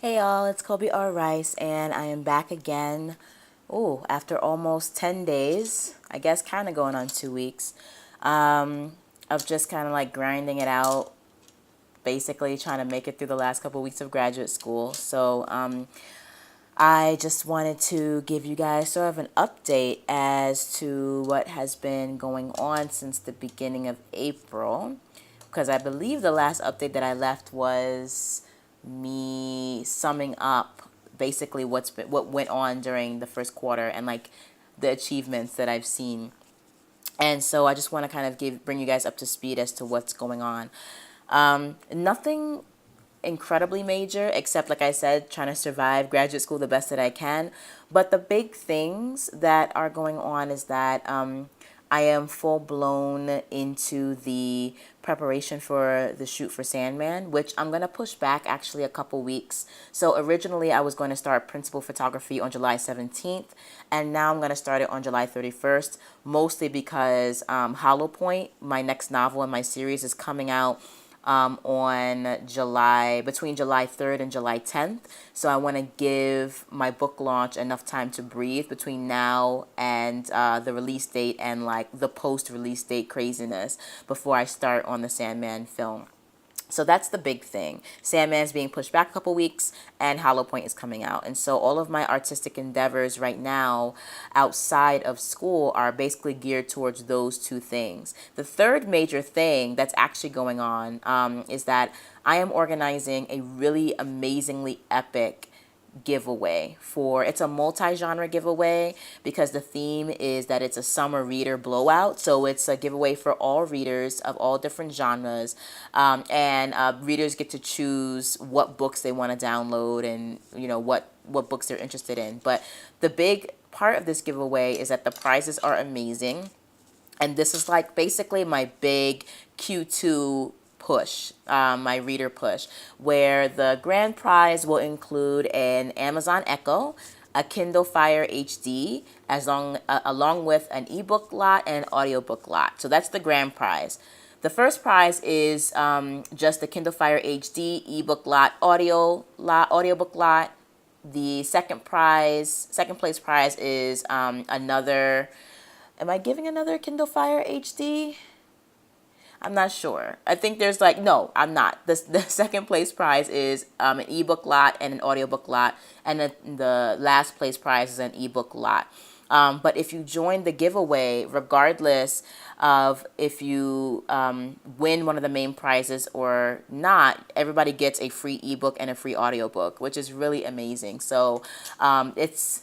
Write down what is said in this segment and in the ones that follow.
Hey y'all, it's Kobe R. Rice, and I am back again. Oh, after almost 10 days, I guess kind of going on 2 weeks, of just kind of like grinding it out, basically trying to make it through the last couple of weeks of graduate school. So I just wanted to give you guys sort of an update as to what has been going on since the beginning of April, because I believe the last update that I left was me summing up basically what went on during the first quarter and like the achievements that I've seen. And so I just want to kind of bring you guys up to speed as to what's going on. Nothing incredibly major, except like I said, trying to survive graduate school the best that I can. But the big things that are going on is that I am full blown into the preparation for the shoot for Sandman, which I'm going to push back actually a couple weeks. So originally I was going to start principal photography on July 17th, and now I'm going to start it on July 31st, mostly because Hollow Point, my next novel in my series, is coming out between July 3rd and July 10th. So I want to give my book launch enough time to breathe between now and the release date and like the post-release date craziness before I start on the Sandman film. So that's the big thing. Sandman's being pushed back a couple weeks, and Hollow Point is coming out. And so all of my artistic endeavors right now outside of school are basically geared towards those two things. The third major thing that's actually going on is that I am organizing a really amazingly epic giveaway. It's a multi-genre giveaway because the theme is that it's a summer reader blowout. So it's a giveaway for all readers of all different genres, and readers get to choose what books they want to download and what books they're interested in. But the big part of this giveaway is that the prizes are amazing, and this is like basically my big Q2 push, my reader push, where the grand prize will include an Amazon Echo, a Kindle Fire HD, along with an ebook lot and an audiobook lot. So that's the grand prize. The first prize is just the Kindle Fire HD, ebook lot, audiobook lot. The second place prize is another. Am I giving another Kindle Fire HD? I'm not sure. I think there's no, I'm not. The second place prize is an ebook lot and an audiobook lot, and the last place prize is an ebook lot. But if you join the giveaway, regardless of if you win one of the main prizes or not, everybody gets a free ebook and a free audiobook, which is really amazing. So it's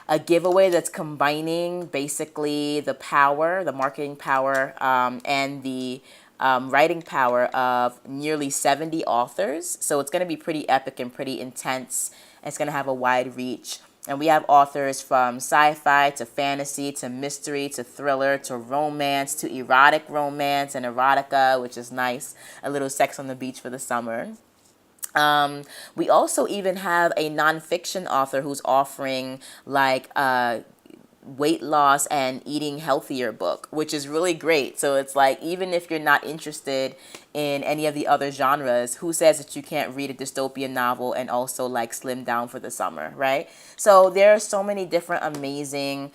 a giveaway that's combining basically the marketing power, and the writing power of nearly 70 authors. So it's going to be pretty epic and pretty intense. It's going to have a wide reach. And we have authors from sci-fi to fantasy to mystery to thriller to romance to erotic romance and erotica, which is nice. A little sex on the beach for the summer. We also even have a nonfiction author who's offering like weight loss and eating healthier book, which is really great. So it's like, even if you're not interested in any of the other genres, who says that you can't read a dystopian novel and also like slim down for the summer, right? So there are so many different amazing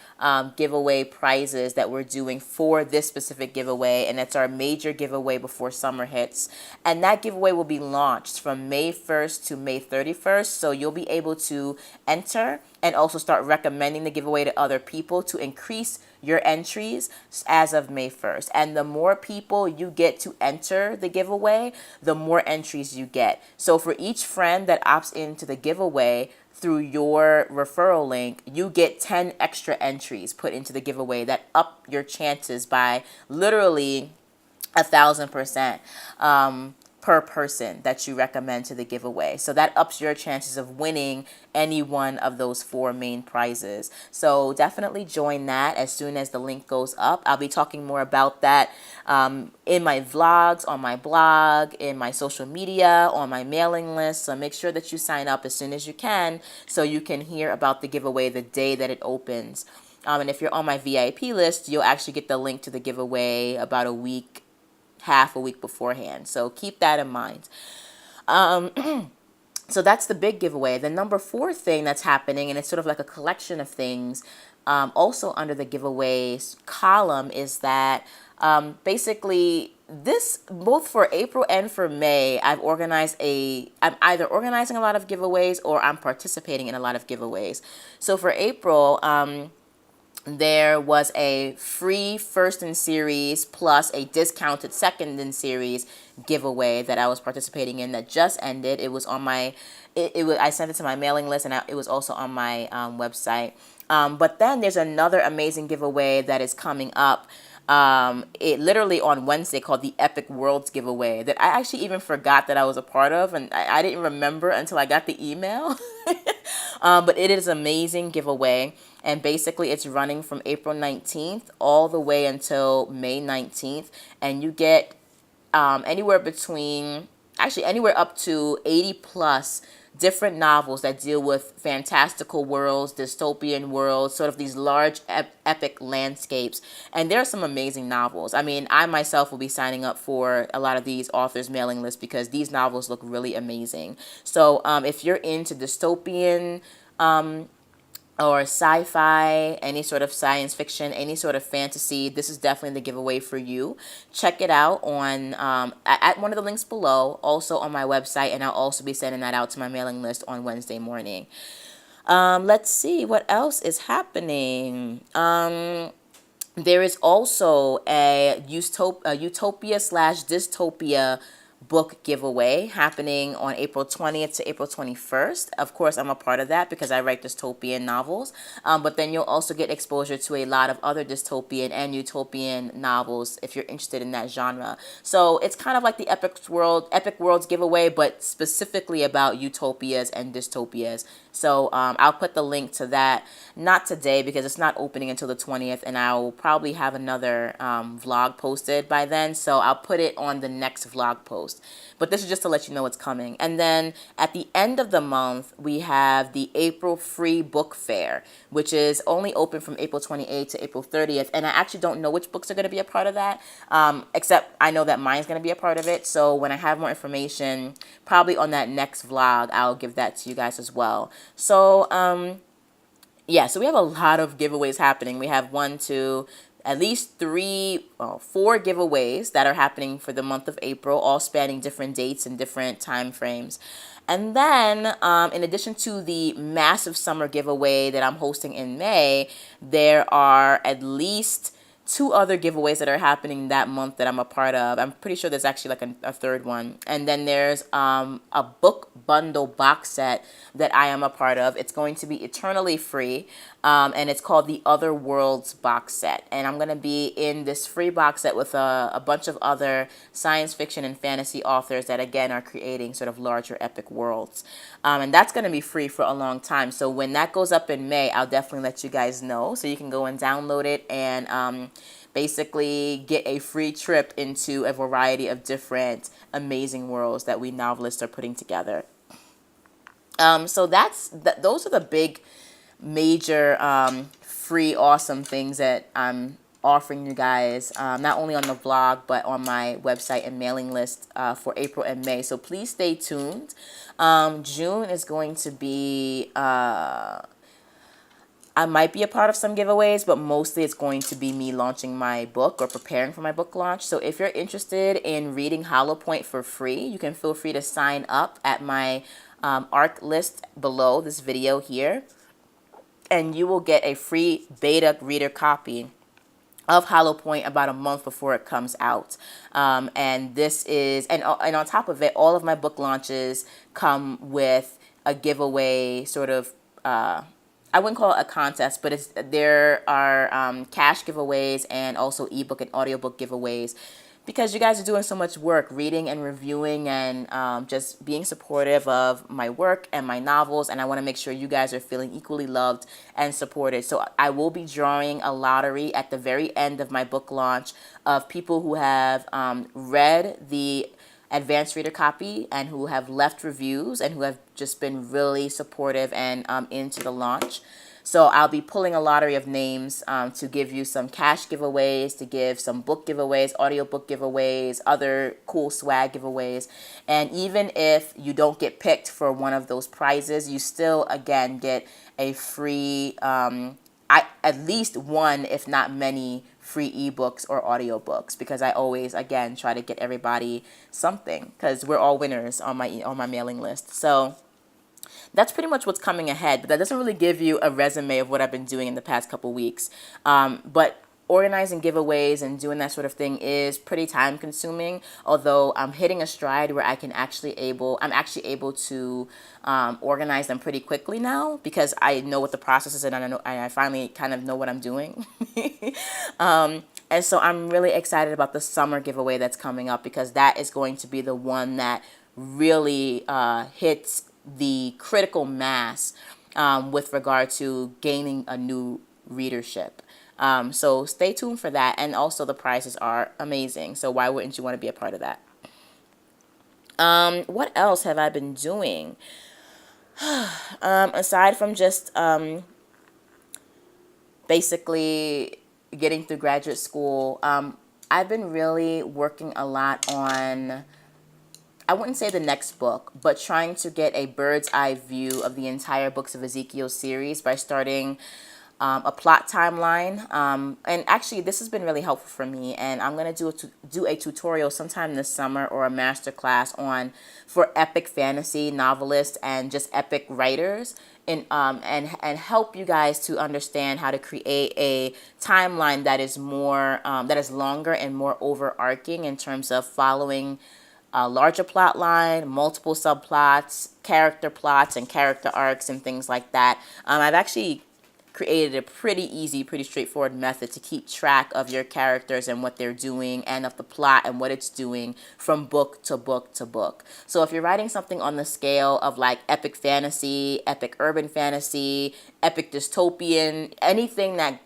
giveaway prizes that we're doing for this specific giveaway, and it's our major giveaway before summer hits. And that giveaway will be launched from May 1st to May 31st, so you'll be able to enter and also start recommending the giveaway to other people to increase your entries as of May 1st. And the more people you get to enter the giveaway, the more entries you get. So for each friend that opts into the giveaway through your referral link, you get 10 extra entries put into the giveaway that up your chances by literally 1,000%. Per person that you recommend to the giveaway. So that ups your chances of winning any one of those 4 main prizes. So definitely join that as soon as the link goes up. I'll be talking more about that in my vlogs, on my blog, in my social media, on my mailing list. So make sure that you sign up as soon as you can so you can hear about the giveaway the day that it opens. And if you're on my VIP list, you'll actually get the link to the giveaway about half a week beforehand. So keep that in mind. So that's the big giveaway. The number 4 thing that's happening, and it's sort of like a collection of things, also under the giveaways column, is that basically this, both for April and for May, I'm either organizing a lot of giveaways or I'm participating in a lot of giveaways. So for April, there was a free first in series plus a discounted second in series giveaway that I was participating in that just ended. It was on my, I sent it to my mailing list, and it was also on my website. But then there's another amazing giveaway that is coming up. It literally on Wednesday, called the Epic Worlds giveaway, that I actually even forgot that I was a part of, and I didn't remember until I got the email. But it is an amazing giveaway, and basically it's running from April 19th all the way until May 19th, and you get anywhere up to 80 plus different novels that deal with fantastical worlds, dystopian worlds, sort of these large epic landscapes. And there are some amazing novels. I mean, I myself will be signing up for a lot of these authors' mailing lists because these novels look really amazing. So if you're into dystopian or sci-fi, any sort of science fiction, any sort of fantasy, this is definitely the giveaway for you. Check it out on at one of the links below, also on my website, and I'll also be sending that out to my mailing list on Wednesday morning. Let's see what else is happening. There is also a utopia/dystopia book giveaway happening on April 20th to April 21st. Of course, I'm a part of that because I write dystopian novels. But then you'll also get exposure to a lot of other dystopian and utopian novels if you're interested in that genre. So it's kind of like the Epic Worlds giveaway, but specifically about utopias and dystopias. So I'll put the link to that, not today because it's not opening until the 20th, and I'll probably have another vlog posted by then. So I'll put it on the next vlog post. But this is just to let you know what's coming. And then at the end of the month, we have the April free book fair, which is only open from April 28th to April 30th. And I actually don't know which books are going to be a part of that, except I know that mine's going to be a part of it. So when I have more information, probably on that next vlog, I'll give that to you guys as well. So, yeah, so we have a lot of giveaways happening. We have at least 4 giveaways that are happening for the month of April, all spanning different dates and different time frames. And then, in addition to the massive summer giveaway that I'm hosting in May, there are at least 2 other giveaways that are happening that month that I'm a part of. I'm pretty sure there's actually like a third one. And then there's a book bundle box set that I am a part of. It's going to be eternally free, and it's called the Other Worlds box set. And I'm going to be in this free box set with a bunch of other science fiction and fantasy authors that, again, are creating sort of larger epic worlds. And that's going to be free for a long time. So when that goes up in May, I'll definitely let you guys know. So you can go and download it and basically get a free trip into a variety of different amazing worlds that we novelists are putting together. So those are the big, major, free, awesome things that I'm offering you guys, not only on the vlog, but on my website and mailing list for April and May. So please stay tuned. June is going to be, I might be a part of some giveaways, but mostly it's going to be me launching my book or preparing for my book launch. So if you're interested in reading Hollow Point for free, you can feel free to sign up at my ARC list below this video here, and you will get a free beta reader copy of Hollow Point about a month before it comes out. And this is, and on top of it, all of my book launches come with a giveaway sort of, I wouldn't call it a contest, but there are cash giveaways and also ebook and audiobook giveaways, because you guys are doing so much work reading and reviewing and just being supportive of my work and my novels, and I want to make sure you guys are feeling equally loved and supported. So I will be drawing a lottery at the very end of my book launch of people who have read the advanced reader copy and who have left reviews and who have just been really supportive and into the launch. So I'll be pulling a lottery of names to give you some cash giveaways, to give some book giveaways, audiobook giveaways, other cool swag giveaways. And even if you don't get picked for one of those prizes, you still, again, get a free, at least one, if not many, free ebooks or audiobooks, because I always, again, try to get everybody something, because we're all winners on my mailing list. So that's pretty much what's coming ahead, but that doesn't really give you a resume of what I've been doing in the past couple weeks. But organizing giveaways and doing that sort of thing is pretty time consuming, although I'm hitting a stride where I'm actually able to organize them pretty quickly now, because I know what the process is, and I finally kind of know what I'm doing. And so I'm really excited about the summer giveaway that's coming up, because that is going to be the one that really hits the critical mass with regard to gaining a new readership. So stay tuned for that. And also the prizes are amazing. So why wouldn't you want to be a part of that? What else have I been doing? Aside from just basically getting through graduate school, I've been really working a lot on, I wouldn't say the next book, but trying to get a bird's eye view of the entire Books of Ezekiel series by starting a plot timeline. And actually, this has been really helpful for me. And I'm going to do a tutorial sometime this summer, or a master class for epic fantasy novelists and just epic writers, and help you guys to understand how to create a timeline that is longer and more overarching in terms of following a larger plot line, multiple subplots, character plots, and character arcs, and things like that. I've actually created a pretty easy, pretty straightforward method to keep track of your characters and what they're doing, and of the plot and what it's doing from book to book to book. So if you're writing something on the scale of like epic fantasy, epic urban fantasy, epic dystopian, anything that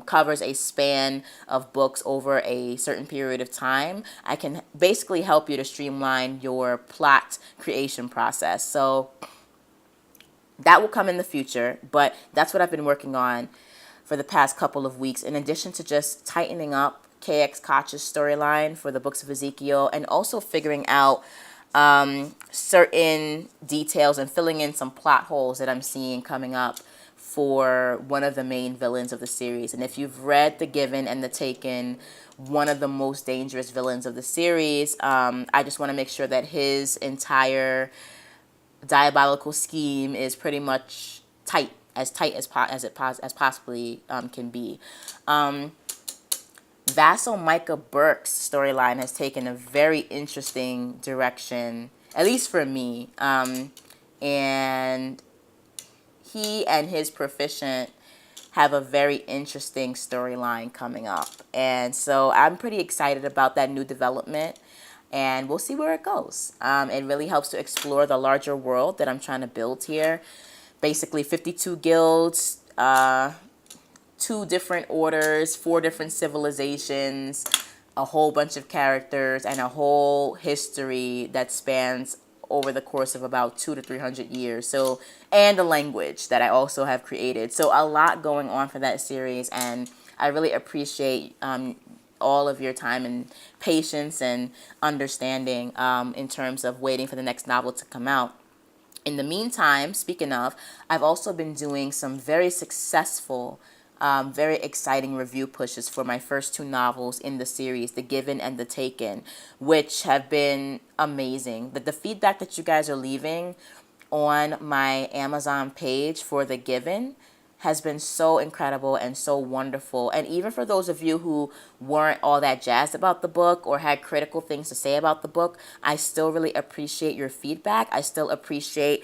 covers a span of books over a certain period of time, I can basically help you to streamline your plot creation process. So that will come in the future, but that's what I've been working on for the past couple of weeks, in addition to just tightening up KX Koch's storyline for the Books of Ezekiel, and also figuring out certain details and filling in some plot holes that I'm seeing coming up for one of the main villains of the series. And if you've read The Given and The Taken, one of the most dangerous villains of the series, I just want to make sure that his entire diabolical scheme is pretty much tight as possibly can be. Vassal Micah Burke's storyline has taken a very interesting direction, at least for me. And he and his proficient have a very interesting storyline coming up. And so I'm pretty excited about that new development, and we'll see where it goes. It really helps to explore the larger world that I'm trying to build here. Basically 52 guilds, 2 different orders, 4 different civilizations, a whole bunch of characters, and a whole history that spans over the course of about 200 to 300 years. So, and a language that I also have created. So a lot going on for that series, and I really appreciate all of your time and patience and understanding in terms of waiting for the next novel to come out. In the meantime, speaking of, I've also been doing some very successful, very exciting review pushes for my first 2 novels in the series, The Given and The Taken, which have been amazing. The feedback that you guys are leaving on my Amazon page for The Given has been so incredible and so wonderful. And even for those of you who weren't all that jazzed about the book or had critical things to say about the book, I still really appreciate your feedback. I still appreciate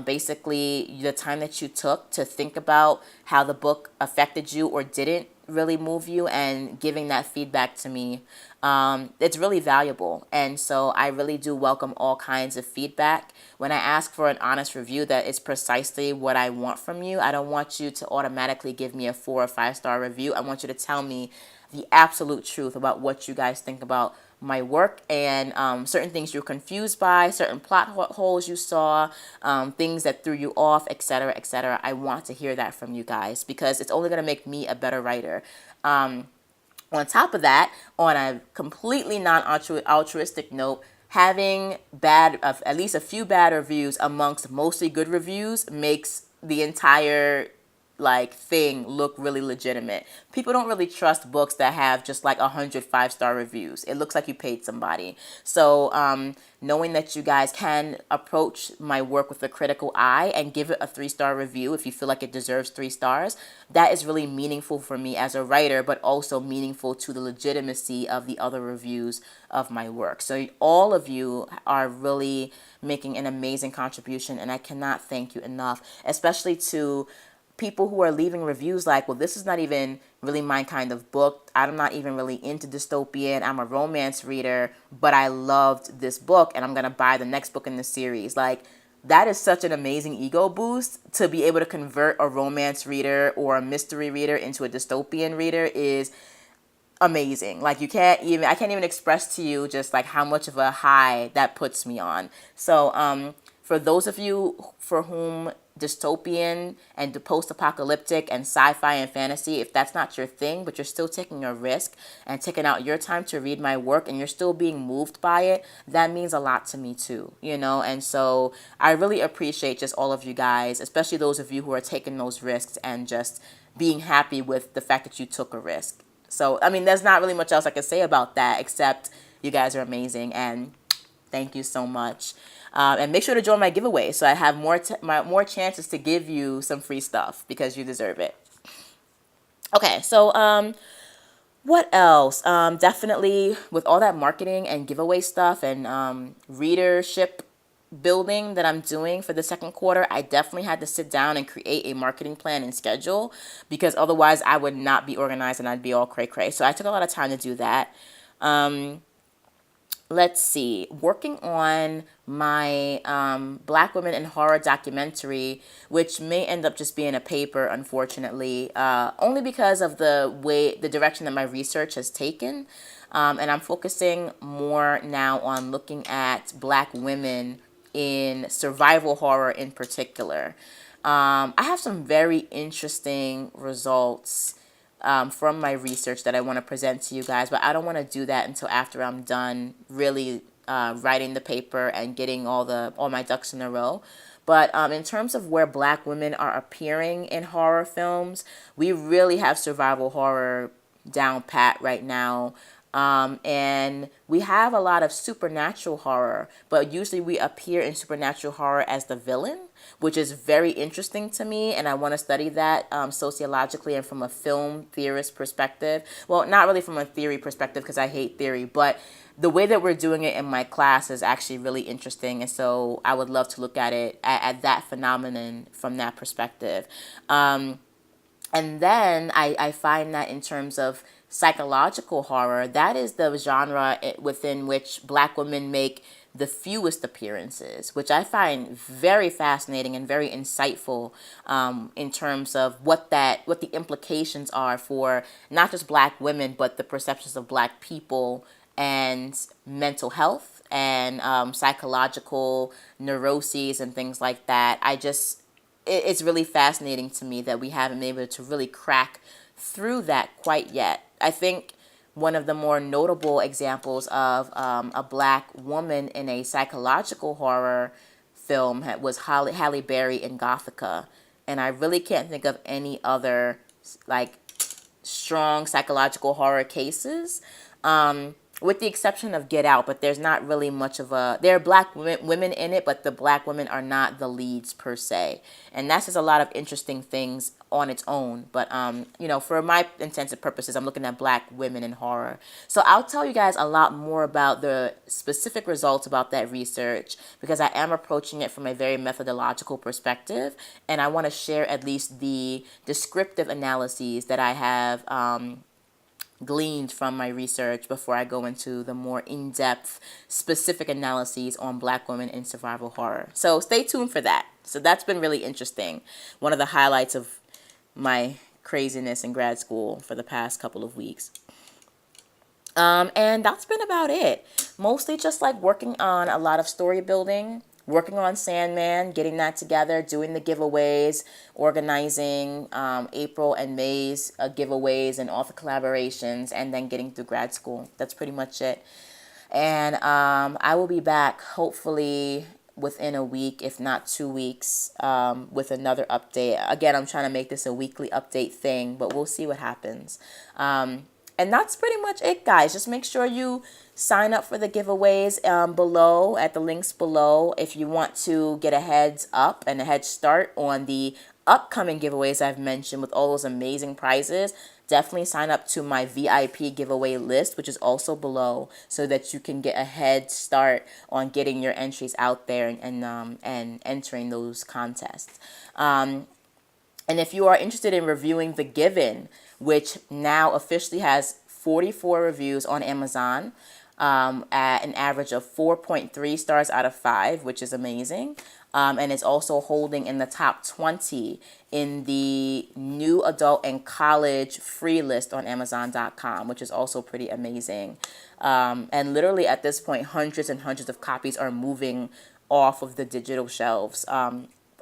basically the time that you took to think about how the book affected you or didn't really move you, and giving that feedback to me. It's really valuable, and so I really do welcome all kinds of feedback. When I ask for an honest review that is precisely what I want from you, I don't want you to automatically give me a 4 or 5 star review. I want you to tell me the absolute truth about what you guys think about my work, and certain things you're confused by, certain plot holes you saw, things that threw you off, etc., etc. I want to hear that from you guys because it's only going to make me a better writer. On top of that, on a completely non-altruistic note, having at least a few bad reviews amongst mostly good reviews makes the entire like thing look really legitimate. People don't really trust books that have just like 100 5-star reviews. It looks like you paid somebody. So knowing that you guys can approach my work with a critical eye and give it a 3-star review if you feel like it deserves 3 stars, that is really meaningful for me as a writer, but also meaningful to the legitimacy of the other reviews of my work. So all of you are really making an amazing contribution, and I cannot thank you enough, especially to people who are leaving reviews like, well, this is not even really my kind of book. I'm not even really into dystopian. I'm a romance reader, but I loved this book and I'm going to buy the next book in the series. Like, that is such an amazing ego boost. To be able to convert a romance reader or a mystery reader into a dystopian reader is amazing. Like, I can't even express to you just like how much of a high that puts me on. So for those of you for whom dystopian and the post-apocalyptic and sci-fi and fantasy, if that's not your thing, but you're still taking a risk and taking out your time to read my work and you're still being moved by it, that means a lot to me too, you know? And so I really appreciate just all of you guys, especially those of you who are taking those risks and just being happy with the fact that you took a risk. So, I mean, there's not really much else I can say about that except you guys are amazing and thank you so much. And make sure to join my giveaway so I have more chances to give you some free stuff because you deserve it. Okay, so what else? Definitely with all that marketing and giveaway stuff and readership building that I'm doing for the second quarter, I definitely had to sit down and create a marketing plan and schedule because otherwise I would not be organized and I'd be all cray-cray. So I took a lot of time to do that. Let's see, working on my Black Women in Horror documentary, which may end up just being a paper, unfortunately, only because of the direction that my research has taken. And I'm focusing more now on looking at Black women in survival horror in particular. I have some very interesting results from my research that I want to present to you guys, but I don't want to do that until after I'm done really writing the paper and getting all my ducks in a row. But in terms of where Black women are appearing in horror films, we really have survival horror down pat right now. And we have a lot of supernatural horror, but usually we appear in supernatural horror as the villain, which is very interesting to me, and I want to study that sociologically and from a film theorist perspective. Well, not really from a theory perspective because I hate theory, but the way that we're doing it in my class is actually really interesting, and so I would love to look at it, at that phenomenon from that perspective. And then I find that in terms of psychological horror, that is the genre within which Black women make the fewest appearances, which I find very fascinating and very insightful in terms of what the implications are for not just Black women, but the perceptions of Black people and mental health and psychological neuroses and things like that. It's really fascinating to me that we haven't been able to really crack through that quite yet. I think one of the more notable examples of a Black woman in a psychological horror film was Halle Berry in Gothica. And I really can't think of any other like strong psychological horror cases. With the exception of Get Out, but there's not really much of there are Black women in it, but the Black women are not the leads per se. And that's just a lot of interesting things on its own. But, for my intents and purposes, I'm looking at Black women in horror. So I'll tell you guys a lot more about the specific results about that research because I am approaching it from a very methodological perspective. And I want to share at least the descriptive analyses that I have gleaned from my research before I go into the more in-depth specific analyses on Black women in survival horror. So stay tuned for that. So that's been really interesting. One of the highlights of my craziness in grad school for the past couple of weeks. And that's been about it. Mostly just like working on a lot of story building, working on Sandman, getting that together, doing the giveaways, organizing April and May's giveaways and author collaborations, and then getting through grad school. That's pretty much it. And I will be back hopefully within a week, if not 2 weeks, with another update. Again, I'm trying to make this a weekly update thing, but we'll see what happens. And that's pretty much it, guys. Just make sure you sign up for the giveaways below at the links below if you want to get a heads up and a head start on the upcoming giveaways I've mentioned with all those amazing prizes. Definitely sign up to my VIP giveaway list, which is also below, so that you can get a head start on getting your entries out there and entering those contests. And if you are interested in reviewing The Given, which now officially has 44 reviews on Amazon, at an average of 4.3 stars out of 5, which is amazing. And it's also holding in the top 20 in the new adult and college free list on Amazon.com, which is also pretty amazing. And literally at this point, hundreds and hundreds of copies are moving off of the digital shelves,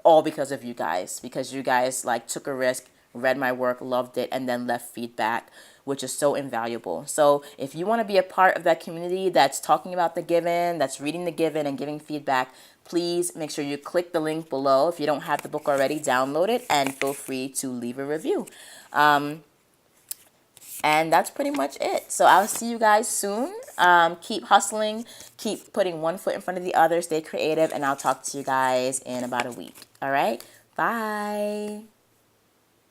all because of you guys, because you guys like took a risk, read my work, loved it, and then left feedback, which is so invaluable. So if you want to be a part of that community that's talking about The Given, that's reading The Given and giving feedback, please make sure you click the link below. If you don't have the book already, download it and feel free to leave a review. And that's pretty much it. So I'll see you guys soon. Keep hustling, keep putting one foot in front of the other, stay creative, and I'll talk to you guys in about a week. All right? Bye.